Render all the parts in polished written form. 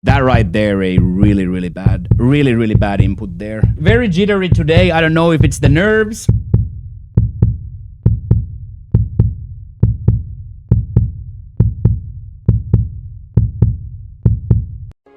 That right there, a really bad input there. Very jittery today. I don't know if it's the nerves.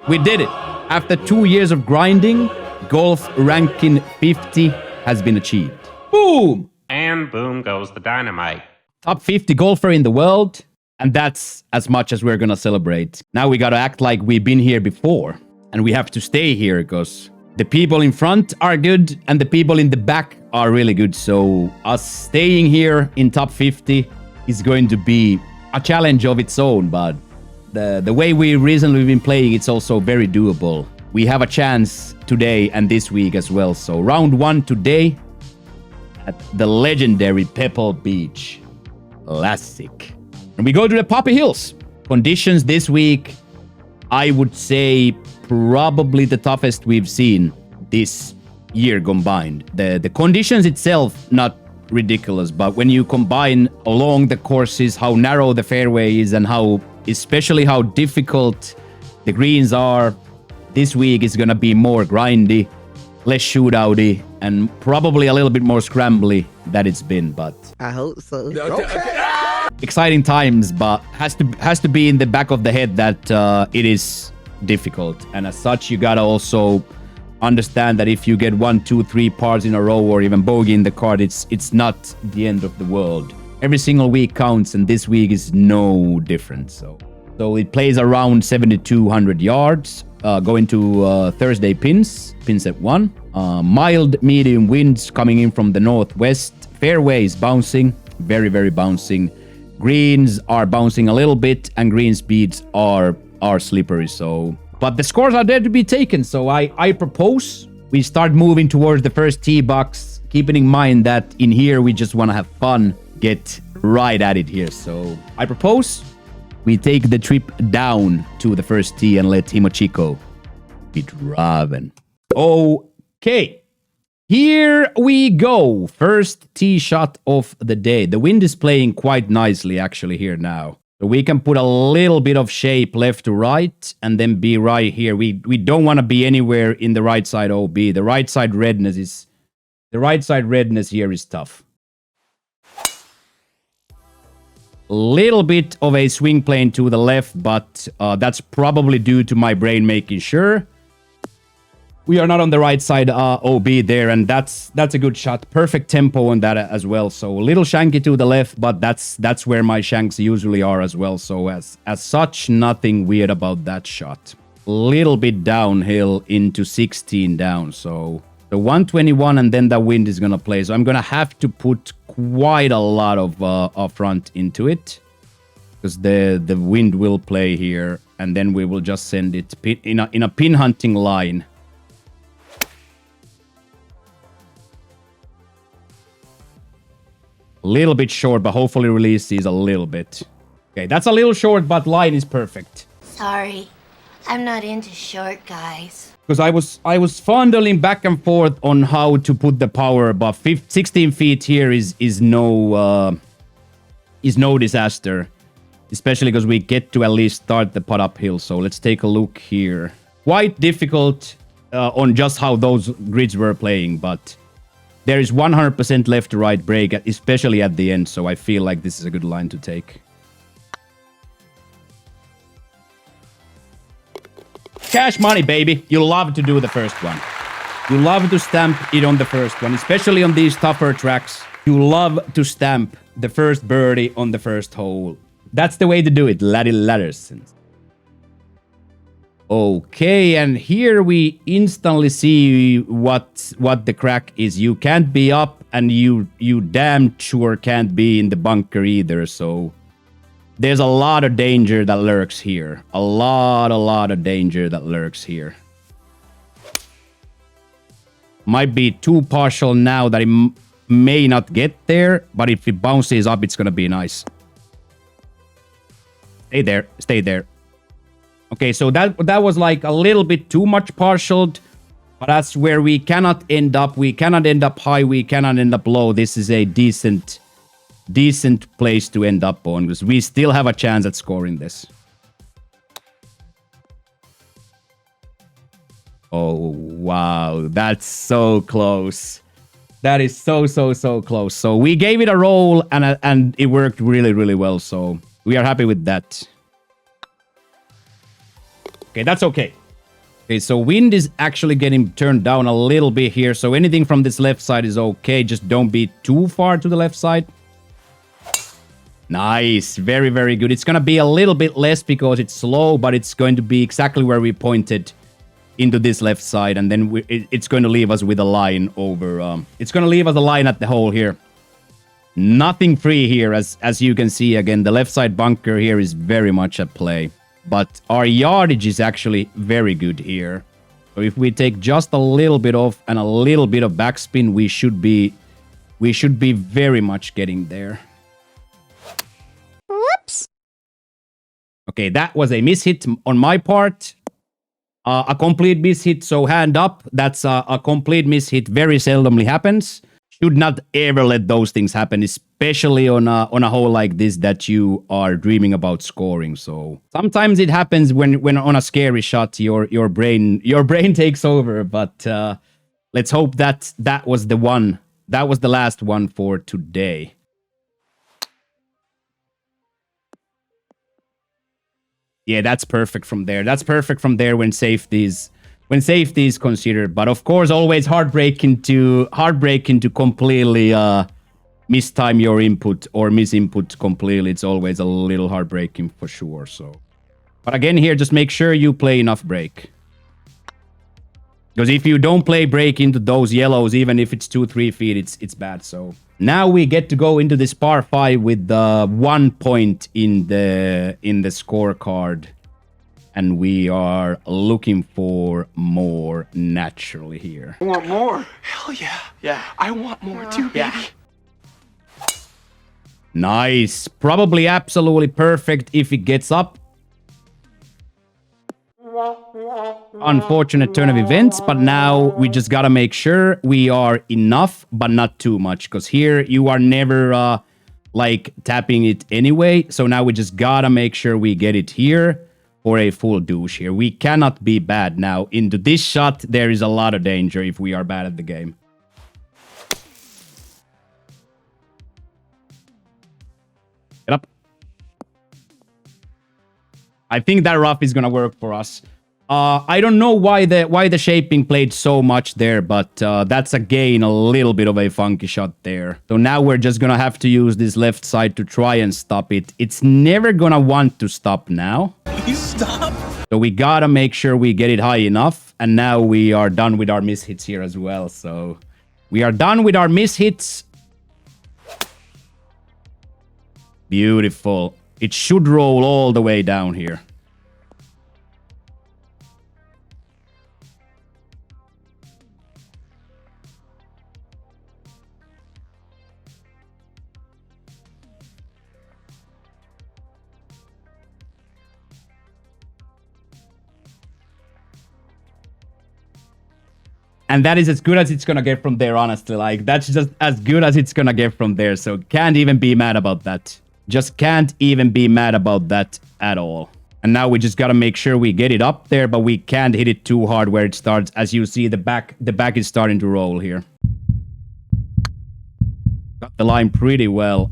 We did it. After 2 years of grinding, golf ranking 50 has been achieved. Boom! And boom goes the dynamite. Top 50 golfer in the world. And that's as much as we're gonna celebrate. Now we gotta act like we've been here before. And we have to stay here because the people in front are good and the people in the back are really good. So us staying here in top 50 is going to be a challenge of its own. But the way we recently been playing, it's also very doable. We have a chance today and this week as well. So round 1 today at the legendary Pebble Beach Classic. And we go to the Poppy Hills. Conditions this week, I would say probably the toughest we've seen this year combined. The conditions itself, not ridiculous, but when you combine along the courses, how narrow the fairway is and especially how difficult the greens are, this week is going to be more grindy, less shootouty, and probably a little bit more scrambly than it's been, but I hope so. okay. Exciting times, but has to be in the back of the head that it is difficult, and as such you gotta also understand that if you get 1, 2, 3 pars in a row or even bogey in the card, it's not the end of the world. Every single week counts, and this week is no different. So it plays around 7,200 yards, going to Thursday pins at 1. Mild medium winds coming in from the northwest. Fairway is bouncing, very bouncing. Greens are bouncing a little bit, and green speeds are slippery. So, but the scores are there to be taken. So I propose we start moving towards the first tee box, keeping in mind that in here we just want to have fun, get right at it here. So I propose we take the trip down to the first tee and let Himochiko be driving. Okay. Here we go. First tee shot of the day. The wind is playing quite nicely actually here now. So we can put a little bit of shape left to right and then be right here. We don't want to be anywhere in the right side OB. The right side redness here is tough. Little bit of a swing plane to the left, but that's probably due to my brain making sure we are not on the right side OB there, and that's a good shot. Perfect tempo on that as well. So a little shanky to the left, but that's where my shanks usually are as well. So as such, nothing weird about that shot. Little bit downhill into 16 down. So the 121, and then the wind is gonna play. So I'm gonna have to put quite a lot of front into it because the wind will play here, and then we will just send it in a pin hunting line. Little bit short, but hopefully releases a little bit. Okay, that's a little short, but line is perfect. Sorry, I'm not into short guys. Because I was fondling back and forth on how to put the power, but 16 feet here is no disaster, especially because we get to at least start the putt uphill. So let's take a look here. Quite difficult on just how those grids were playing, but there is 100% left to right break, especially at the end, so I feel like this is a good line to take. Cash money, baby. You love to do the first one. You love to stamp it on the first one, especially on these tougher tracks. You love to stamp the first birdie on the first hole. That's the way to do it, Laddie Ladderson. Okay, and here we instantly see what the crack is. You can't be up, and you damn sure can't be in the bunker either. So there's a lot of danger that lurks here. A lot of danger that lurks here. Might be too partial now that it may not get there, but if it bounces up, it's gonna be nice. Stay there. Stay there. Okay, so that was like a little bit too much partialed, but that's where we cannot end up. We cannot end up high. We cannot end up low. This is a decent place to end up on because we still have a chance at scoring this. Oh, wow. That's so close. That is so close. So we gave it a roll and it worked really well. So we are happy with that. Okay, that's okay. Okay, so wind is actually getting turned down a little bit here. So anything from this left side is okay. Just don't be too far to the left side. Nice. Very good. It's going to be a little bit less because it's slow, but it's going to be exactly where we pointed into this left side. And then it's going to leave us with a line over... it's going to leave us a line at the hole here. Nothing free here. As you can see, again, the left side bunker here is very much at play. But our yardage is actually very good here. So if we take just a little bit off and a little bit of backspin, we should be very much getting there. Whoops. Okay, that was a mishit on my part. A complete mishit, so hand up. That's a complete mishit. Very seldomly happens. Should not ever let those things happen, especially on a hole like this that you are dreaming about scoring. So sometimes it happens when on a scary shot, your brain takes over. But let's hope that was the one. That was the last one for today. Yeah, that's perfect from there. That's perfect from there when safety is considered. But of course, always heartbreaking to completely mistime your input or misinput completely. It's always a little heartbreaking for sure. So, but again, here just make sure you play enough break. Because if you don't play break into those yellows, even if it's 2-3 feet, it's bad. So now we get to go into this par 5 with the 1 point in the scorecard, and we are looking for more naturally here. I want more. Hell yeah. Yeah. I want more too, baby. Yeah. Nice. Probably absolutely perfect if it gets up. Unfortunate turn of events, but now we just gotta make sure we are enough, but not too much, because here you are never like tapping it anyway. So now we just gotta make sure we get it here for a full douche here. We cannot be bad now. Into this shot, there is a lot of danger if we are bad at the game. Get up. I think that rough is gonna work for us. I don't know why the shaping played so much there, but that's again a little bit of a funky shot there. So now we're just gonna have to use this left side to try and stop it. It's never gonna want to stop now. Please stop. So we gotta make sure we get it high enough. And now we are done with our mishits here as well. So we are done with our mishits. Beautiful. It should roll all the way down here. And that is as good as it's gonna get from there, honestly. Like, that's just as good as it's gonna get from there. So can't even be mad about that. Just can't even be mad about that at all. And now we just gotta make sure we get it up there, but we can't hit it too hard where it starts. As you see, the back is starting to roll here. Got the line pretty well.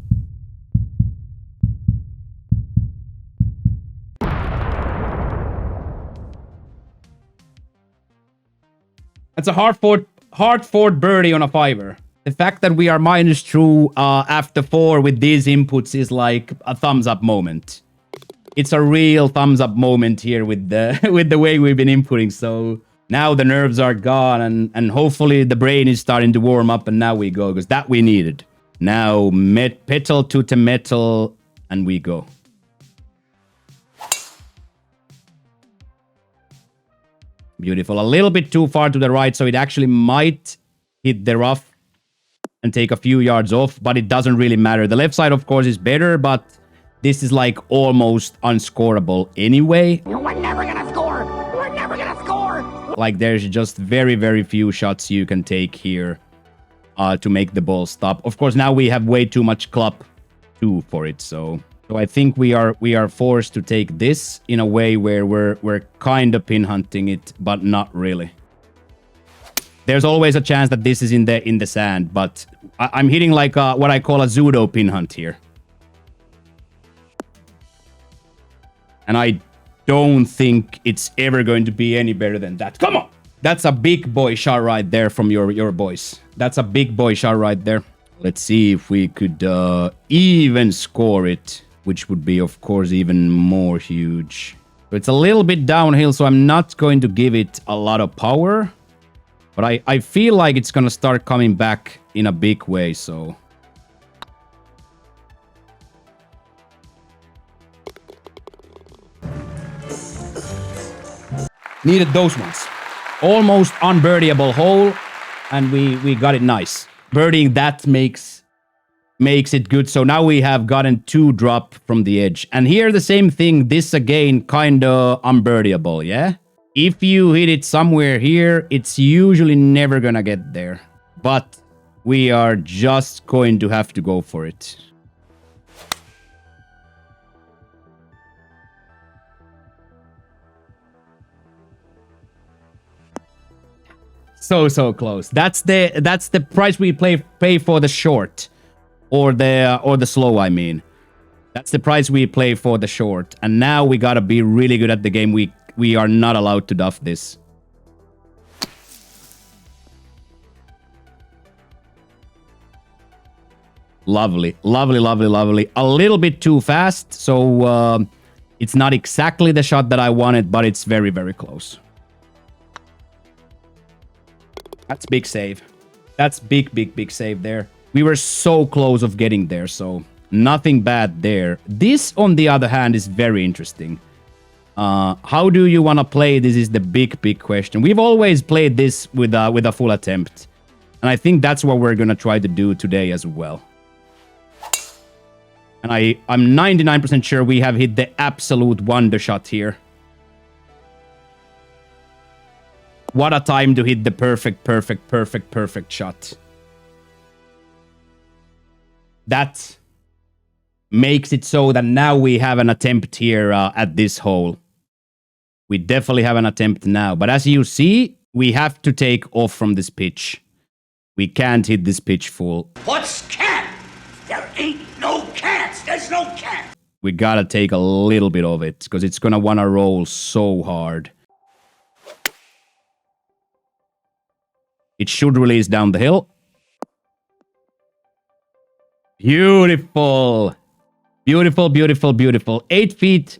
That's a hard-fought birdie on a 5er. The fact that we are -2 after 4 with these inputs is like a thumbs up moment. It's a real thumbs up moment here with the with the way we've been inputting. So now the nerves are gone, and hopefully the brain is starting to warm up, and now we go, because that we needed. Now petal to the metal, and we go. Beautiful. A little bit too far to the right, so it actually might hit the rough and take a few yards off, but it doesn't really matter. The left side, of course, is better, but this is like almost unscorable anyway. We're never gonna score. We're never gonna score. Like, there's just very few shots you can take here to make the ball stop. Of course, now we have way too much club too for it, so I think we are forced to take this in a way where we're kind of pin hunting it, but not really. There's always a chance that this is in the sand, but I'm hitting like what I call a pseudo pin hunt here. And I don't think it's ever going to be any better than that. Come on! That's a big boy shot right there from your boys. That's a big boy shot right there. Let's see if we could even score it, which would be, of course, even more huge. So it's a little bit downhill, so I'm not going to give it a lot of power. But I feel like it's going to start coming back in a big way, so... Needed those ones. Almost unbirdieable hole, and we got it nice. Birdieing that makes it good. So now we have gotten 2 drop from the edge. And here the same thing. This again kind of unbirdieable, yeah? If you hit it somewhere here, it's usually never gonna get there. But we are just going to have to go for it. So close. That's the price we pay for the short, or the slow. I mean, that's the price we play for the short. And now we gotta be really good at the game. We are not allowed to duff this. Lovely, lovely, lovely, lovely. A little bit too fast, so it's not exactly the shot that I wanted, but it's very, very close. That's big save. That's big, big, big save there. We were so close of getting there, so nothing bad there. This, on the other hand, is very interesting. How do you want to play? This is the big, big question. We've always played this with a full attempt. And I think that's what we're going to try to do today as well. And I'm 99% sure we have hit the absolute wonder shot here. What a time to hit the perfect, perfect, perfect, perfect shot. That makes it so that now we have an attempt here at this hole. We definitely have an attempt now. But as you see, we have to take off from this pitch. We can't hit this pitch full. What's cat? There ain't no cats. There's no cat. We gotta take a little bit of it, because it's gonna wanna roll so hard. It should release down the hill. Beautiful. Beautiful, beautiful, beautiful. 8 feet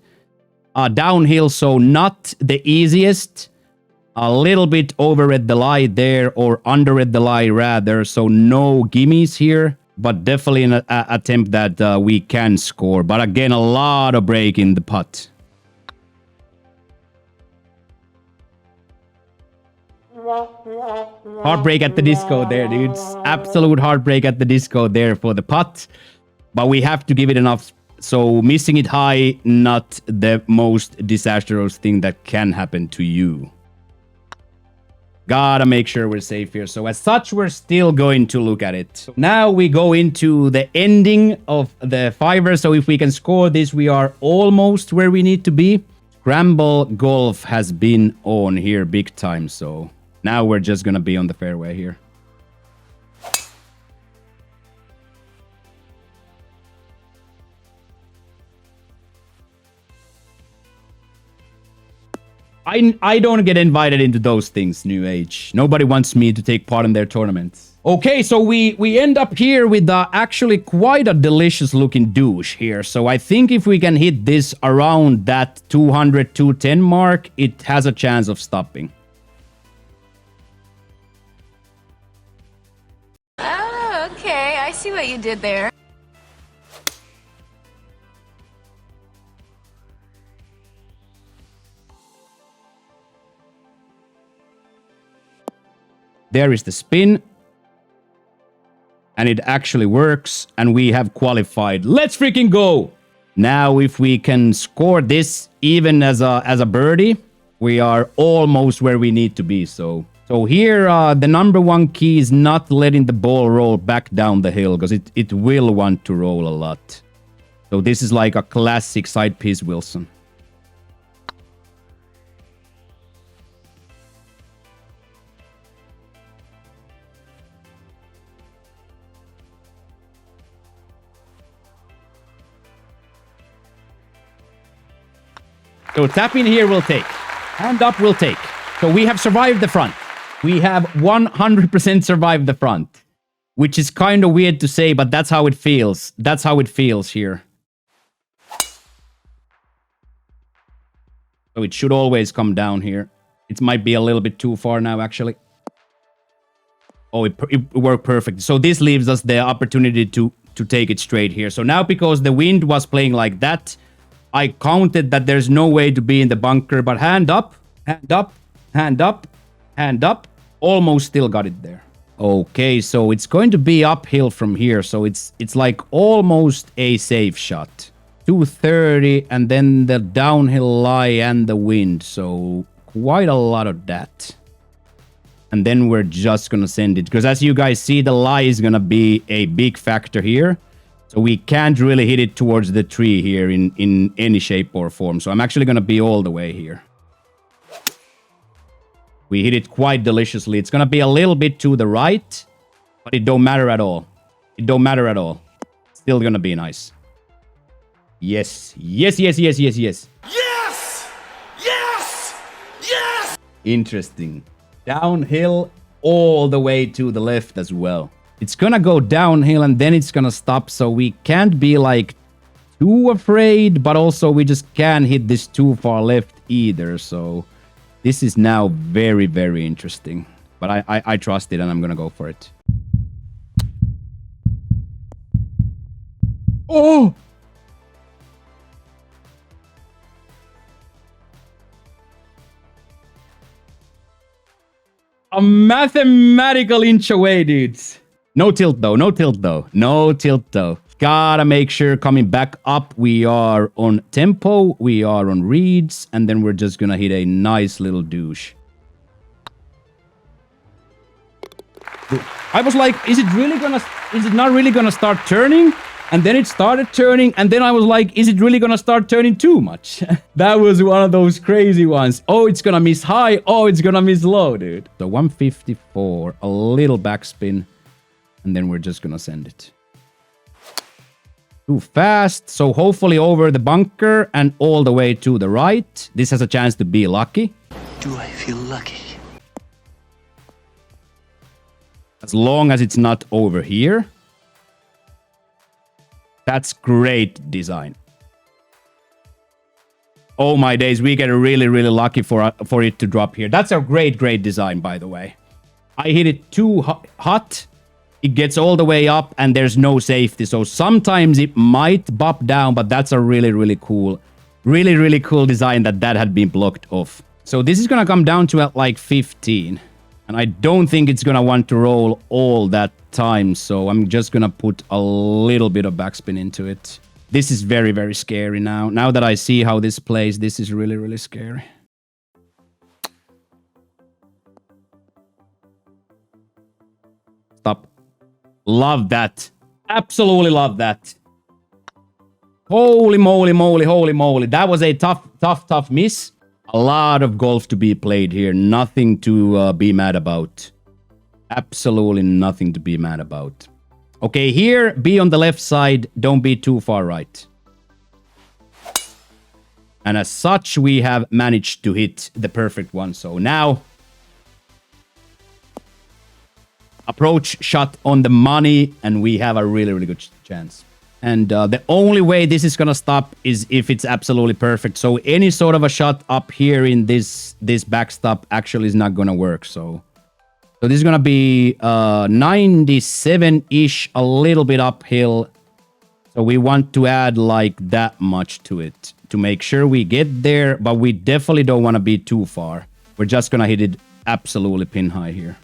downhill, so not the easiest. A little bit overread the lie there, or underread the lie rather, so no gimmies here. But definitely an attempt that we can score. But again, a lot of break in the putt. Heartbreak at the disco there, dudes. Absolute heartbreak at the disco there for the putt. But we have to give it enough. So missing it high, not the most disastrous thing that can happen to you. Gotta make sure we're safe here. So as such, we're still going to look at it. So now we go into the ending of the fiver. So if we can score this, we are almost where we need to be. Scramble Golf has been on here big time. So now we're just gonna be on the fairway here. I don't get invited into those things, New Age. Nobody wants me to take part in their tournaments. Okay, so we end up here with actually quite a delicious looking douche here. So I think if we can hit this around that 200, 210 mark, it has a chance of stopping. Oh, okay. I see what you did there. There is the spin. And it actually works. And we have qualified. Let's freaking go! Now, if we can score this even as a birdie, we are almost where we need to be. So here, the number one key is not letting the ball roll back down the hill, because it will want to roll a lot. So this is like a classic side piece Wilson. So tap in here will take. Hand up will take. So we have survived the front. We have 100% survived the front. Which is kind of weird to say, but that's how it feels. That's how it feels here. So it should always come down here. It might be a little bit too far now, actually. Oh, it worked perfect. So this leaves us the opportunity to take it straight here. So now because the wind was playing like that, I counted that there's no way to be in the bunker, but hand up, hand up, hand up, hand up. Almost still got it there. Okay, so it's going to be uphill from here. So it's like almost a safe shot. 230 and then the downhill lie and the wind. So quite a lot of that. And then we're just going to send it. Because as you guys see, the lie is going to be a big factor here. So we can't really hit it towards the tree here in any shape or form. So I'm actually going to be all the way here. We hit it quite deliciously. It's going to be a little bit to the right. But it don't matter at all. It don't matter at all. Still going to be nice. Yes. Yes, yes, yes, yes, yes. Yes! Yes! Yes! Interesting. Downhill all the way to the left as well. It's gonna go downhill and then it's gonna stop, so we can't be like too afraid, but also we just can't hit this too far left either. So this is now very, very interesting. But I trust it and I'm gonna go for it. Oh! A mathematical inch away, dudes. No tilt though, no tilt though, no tilt though. Gotta make sure coming back up, we are on tempo, we are on reeds, and then we're just gonna hit a nice little douche. I was like, is it not really gonna start turning? And then it started turning, and then I was like, is it really gonna start turning too much? That was one of those crazy ones. Oh, it's gonna miss high. Oh, it's gonna miss low, dude. So 154, a little backspin, and then we're just gonna send it. Too fast, so hopefully over the bunker and all the way to the right. This has a chance to be lucky. Do I feel lucky? As long as it's not over here. That's great design. Oh my days, we get really, really lucky for it to drop here. That's a great, great design, by the way. I hit it too hot. It gets all the way up and there's no safety. So sometimes it might bop down, but that's a really, really cool design that had been blocked off. So this is going to come down to at like 15. And I don't think it's going to want to roll all that time. So I'm just going to put a little bit of backspin into it. This is very, very scary now. Now that I see how this plays, this is really, really scary. Stop. Love that. Absolutely love that. Holy moly, moly, holy moly. That was a tough miss. A lot of golf to be played here. Nothing to be mad about. Absolutely nothing to be mad about. Okay, here, be on the left side. Don't be too far right. And as such, we have managed to hit the perfect one. So now, approach shot on the money, and we have a really, really good chance. And the only way this is gonna stop is if it's absolutely perfect. So any sort of a shot up here in this backstop actually is not gonna work. So this is gonna be 97-ish, a little bit uphill. So we want to add like that much to it to make sure we get there, but we definitely don't want to be too far. We're just gonna hit it absolutely pin high here.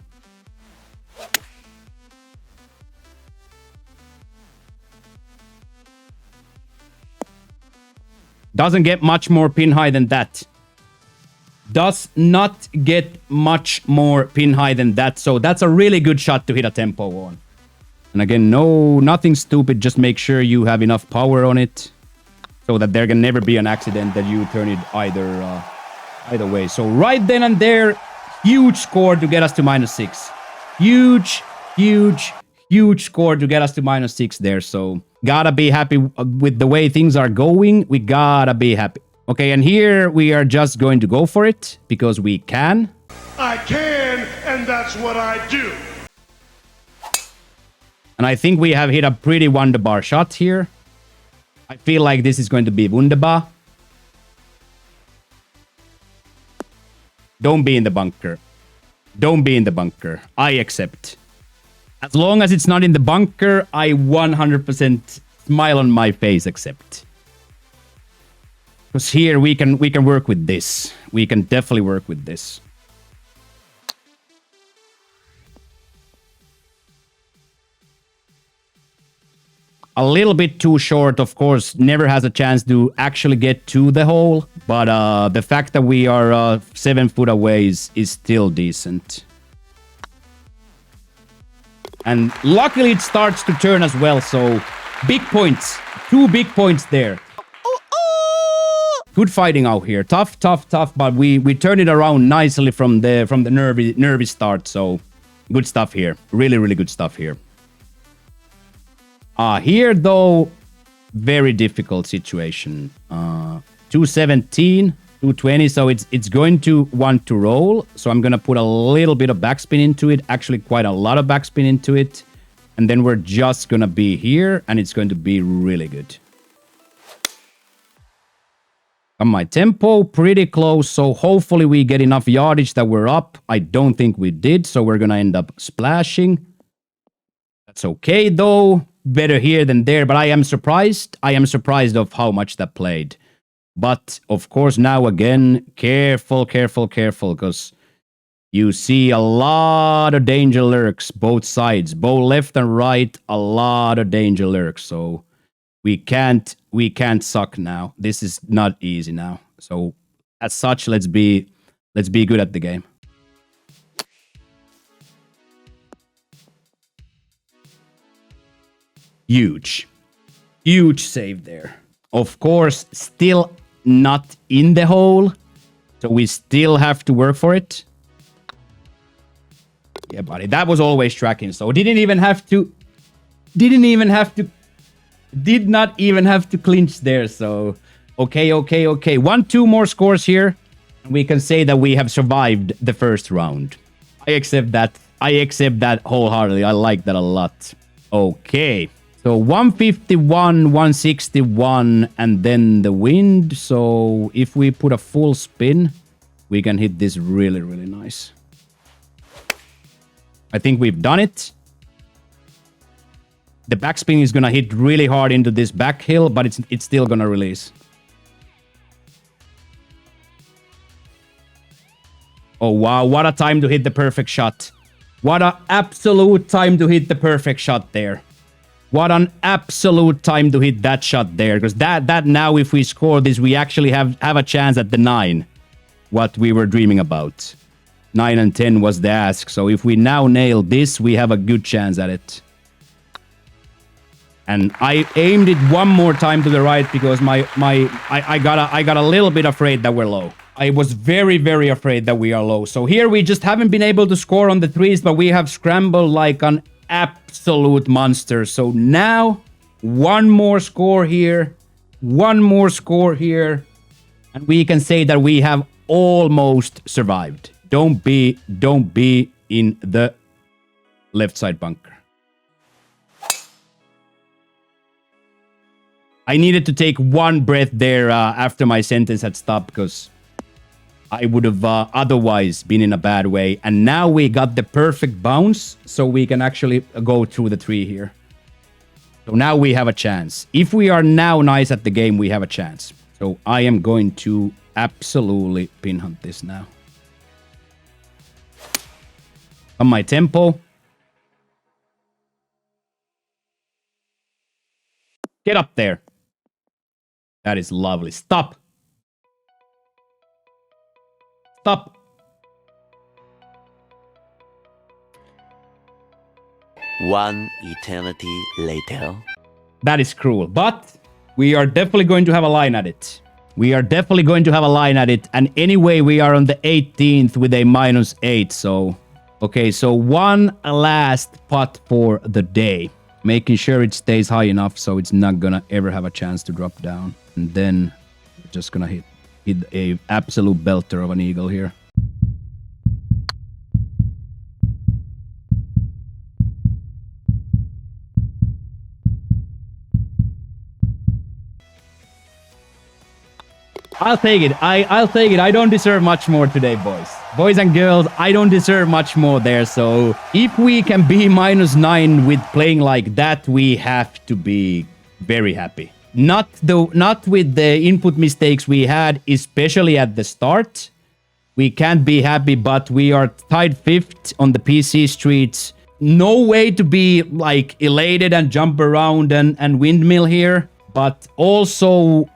Doesn't get much more pin high than that. Does not get much more pin high than that. So that's a really good shot to hit a tempo on. And again, nothing stupid. Just make sure you have enough power on it so that there can never be an accident that you turn it either way. So right then and there, huge score to get us to -6. Huge score to get us to -6 there. So gotta be happy with the way things are going. We gotta be happy. Okay, and here we are just going to go for it because we can. I can, and that's what I do. And I think we have hit a pretty wunderbar shot here. I feel like this is going to be wunderbar. Don't be in the bunker. Don't be in the bunker. I accept. As long as it's not in the bunker, I 100% smile on my face accept. Because here we can work with this. We can definitely work with this. A little bit too short, of course. Never has a chance to actually get to the hole. But the fact that we are 7 foot away is still decent. And luckily it starts to turn as well. So big points. 2 big points there. Good fighting out here. Tough. But we turn it around nicely from the nervy start. So good stuff here. Really good stuff here. Here, though, very difficult situation. 217, 220, so it's going to want to roll. So I'm going to put a little bit of backspin into it. Actually, quite a lot of backspin into it. And then we're just going to be here, and it's going to be really good. On my tempo, pretty close. So hopefully we get enough yardage that we're up. I don't think we did, so we're going to end up splashing. That's okay, though. Better here than there, but I am surprised. I am surprised of how much that played. But, of course, now again, careful, because you see a lot of danger lurks, both sides, both left and right, a lot of danger lurks. So we can't suck now. This is not easy now. So as such, let's be good at the game. Huge save there. Of course, still not in the hole, so we still have to work for it. Yeah, buddy, that was always tracking, so did not even have to clinch there. So okay. 1-2 more scores here, and we can say that we have survived the first round. I accept that wholeheartedly. I like that a lot. Okay. So 151, 161, and then the wind. So if we put a full spin, we can hit this really nice. I think we've done it. The backspin is going to hit really hard into this back hill, but it's still going to release. Oh, wow. What a time to hit the perfect shot. What an absolute time to hit the perfect shot there. What an absolute time to hit that shot there. Because that now, if we score this, we actually have a chance at the 9. What we were dreaming about. 9 and 10 was the ask. So if we now nail this, we have a good chance at it. And I aimed it one more time to the right because I got a little bit afraid that we're low. I was very afraid that we are low. So here we just haven't been able to score on the 3s, but we have scrambled like an absolute monster. So now, one more score here, and we can say that we have almost survived. Don't be in the left side bunker. I needed to take one breath there after my sentence had stopped because I would have otherwise been in a bad way. And now we got the perfect bounce, so we can actually go through the 3 here. So now we have a chance. If we are now nice at the game, we have a chance. So I am going to absolutely pin hunt this now. On my tempo. Get up there. That is lovely. Stop. Stop. One eternity later. That is cruel, but we are definitely going to have a line at it. And anyway, we are on the 18th with a -8, so... Okay, so one last putt for the day. Making sure it stays high enough so it's not gonna ever have a chance to drop down. And then we're just gonna hit hit a absolute belter of an eagle here. I'll take it. I'll take it. I don't deserve much more today, boys. Boys and girls, I don't deserve much more there. So if we can be -9 with playing like that, we have to be very happy. Not with the input mistakes we had, especially at the start. We can't be happy, but we are tied 5th on the PC streets. No way to be like elated and jump around and windmill here, but also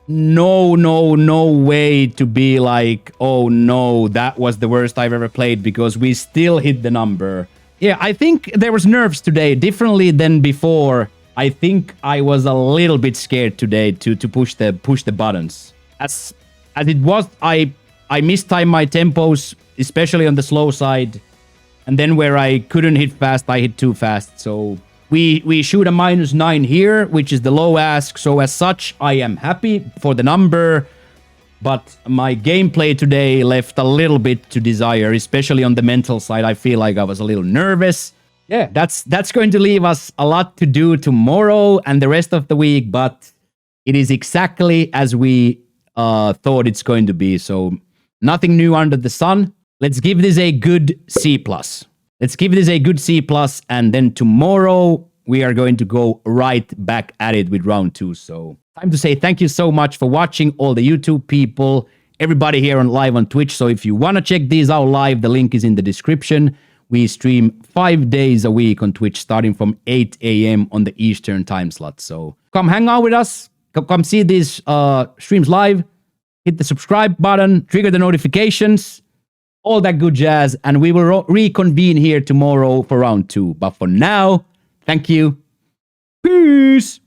no way to be like, oh no, that was the worst I've ever played, because we still hit the number. Yeah, I think there was nerves today, differently than before. I think I was a little bit scared today to push the buttons. As it was, I mistimed my tempos, especially on the slow side, and then where I couldn't hit fast, I hit too fast. So we shoot a -9 here, which is the low ask. So as such, I am happy for the number, but my gameplay today left a little bit to desire, especially on the mental side. I feel like I was a little nervous. Yeah, that's going to leave us a lot to do tomorrow and the rest of the week, but it is exactly as we thought it's going to be. So nothing new under the sun. Let's give this a good C+. Let's give this a good C+, and then tomorrow we are going to go right back at it with round 2. So time to say thank you so much for watching, all the YouTube people, everybody here on live on Twitch. So if you want to check these out live, the link is in the description. We stream 5 days a week on Twitch, starting from 8 a.m. on the Eastern time slot. So come hang out with us. Come see these streams live. Hit the subscribe button, trigger the notifications, all that good jazz. And we will reconvene here tomorrow for round 2. But for now, thank you. Peace.